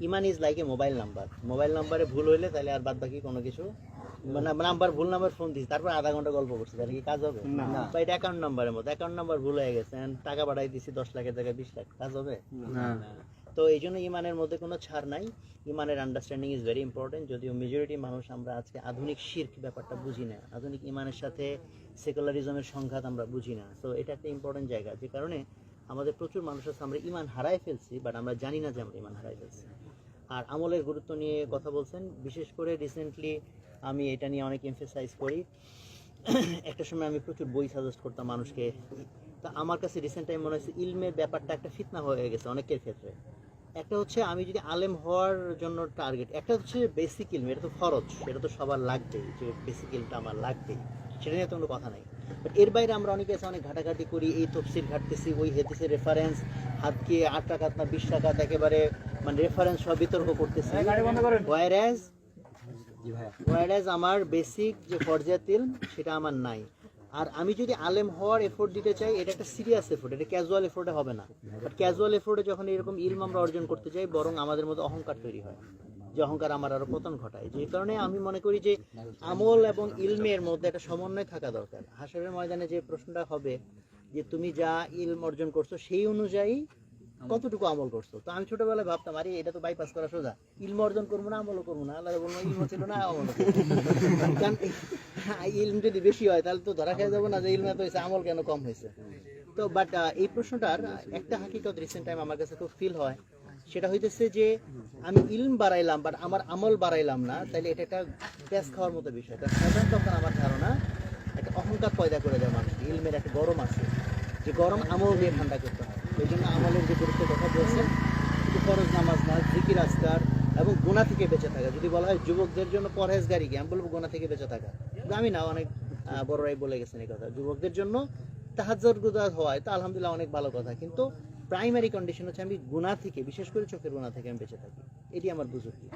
Iman is like a mobile নাম্বারে ভুল হইলে তাহলে আর বাদ বাকি কোনো কিছু মানে ভুল নাম্বার ফোন দিচ্ছি তারপর আধা ঘন্টা গল্প করছি তাহলে কি কাজ হবে বা এটা অ্যাকাউন্ট নাম্বারের মতো অ্যাকাউন্ট নাম্বার ভুল হয়ে গেছে টাকা পাঠাই দিচ্ছি 10 লাখের জায়গায় 20 লাখ কাজ হবে না। তো এই জন্য ইমানের মধ্যে কোনো ছাড় নাই। ইমানের আন্ডারস্ট্যান্ডিং ইজ ভেরি ইম্পর্টেন্ট। যদিও মেজরিটি মানুষ আমরা আজকে আধুনিক শিরক ব্যাপারটা বুঝি না, আধুনিক ইমানের সাথে সেকুলারিজমের সংঘাত আমরা বুঝি না। তো এটা একটা ইম্পর্টেন্ট জায়গা, যে কারণে আমাদের প্রচুর মানুষ আছে আমরা ইমান হারাই ফেলছি, বাট আমরা জানি না যে আমরা ইমান হারাই ফেলছি। আর আমলের গুরুত্ব নিয়ে কথা বলছেন, বিশেষ করে রিসেন্টলি আমি এটা নিয়ে অনেক এমফেসাইজ করি। একটা সময় আমি প্রচুর বই সাজেস্ট করতাম মানুষকে। তা আমার কাছে রিসেন্ট টাইম মনে হচ্ছে ইলমের ব্যাপারটা একটা ফিতনা হয়ে গেছে অনেকের ক্ষেত্রে। একটা হচ্ছে আমি যদি আলেম হওয়ার জন্য টার্গেট, একটা হচ্ছে বেসিক ইলম, এটা তো ফরজ, সেটা তো সবার লাগবেই, যে বেসিক ইলমটা আমার লাগবেই, সেটা নিয়ে তো কোনো কথা নাই। বাট এর বাইরে আমরা অনেকে আছে অনেক ঘাটাঘাটি করি, এই তফসির ঘাটতেছি, ওই হাদিসের রেফারেন্স হাতকে 8 টাকা না 20 টাকা একেবারে মানে রেফারেন্স সব বিতর্ক করতেছি। ওয়াইরাজ আমার বেসিক যে ফরজিয়াত ইলম সেটা আমার নাই। আর আমি যদি আলেম হওয়ার এফোর্ট দিতে চাই, এটা একটা সিরিয়াস এফোর্ট, এটা ক্যাজুয়াল এফোর্টে হবে না। বাট ক্যাজুয়াল এফোর্টে যখন এরকম ইলম আমরা অর্জন করতে চাই, বরং আমাদের মধ্যে অহংকার তৈরি হয়, যে অহংকার আমার আরো পতন ঘটায়। যে কারণে আমি মনে করি যে আমল এবং ইলমের মধ্যে একটা সমন্বয় থাকা দরকার। হাসরের ময়দানে যে প্রশ্নটা হবে যে তুমি যা ইলম অর্জন করছো সেই অনুযায়ী কতটুকু আমল করছো। তো আমি ছোটবেলায় ভাবতাম আরে এটা তো বাইপাস করা সোজা, ইলম অর্জন করবো না আমলও করবো না, আল্লাহ বলবো ইলম ছিল না আমল। কারণ ইলম যদি বেশি হয় তাহলে তো ধরা খেয়ে যাবো না যে ইলম এত হয়েছে আমল কেন কম হয়েছে। তো বাট এই প্রশ্নটার একটা হাকিকত রিসেন্ট টাইম আমার কাছে খুব ফিল হয়, সেটা হইতেছে যে আমি ইলম বাড়াইলাম বাট আমার আমল বাড়াইলাম না, তাইলে এটা একটা প্যাস খাওয়ার মতো বিষয়। কারণ তখন আমার ধারণা একটা অহংকার পয়দা করে দেয় মানুষ। ইলমের একটা গরম আছে, যে গরম আমল দিয়ে ঠান্ডা করতে হয়। এই জন্য আমলের যে গুরুত্বের কথা বলছেন, ফরজ নামাজ নয়, জিকির আজকার এবং গুনাহ থেকে বেঁচে থাকা। যদি বলা হয় যুবকদের জন্য পরহেজগারি কি, আমি বলবো গুনাহ থেকে বেঁচে থাকা। আমি না, অনেক বড়রাই বলে গেছেন এই কথা। যুবকদের জন্য তাহাজ্জুদ গুজার হয় তো আলহামদুলিল্লাহ অনেক ভালো কথা, কিন্তু প্রাইমারি কন্ডিশন হচ্ছে আমি গুনাহ থেকে, বিশেষ করে চোখের গুনাহ থেকে আমি বেঁচে থাকি। এটি আমার বুঝুর্গি।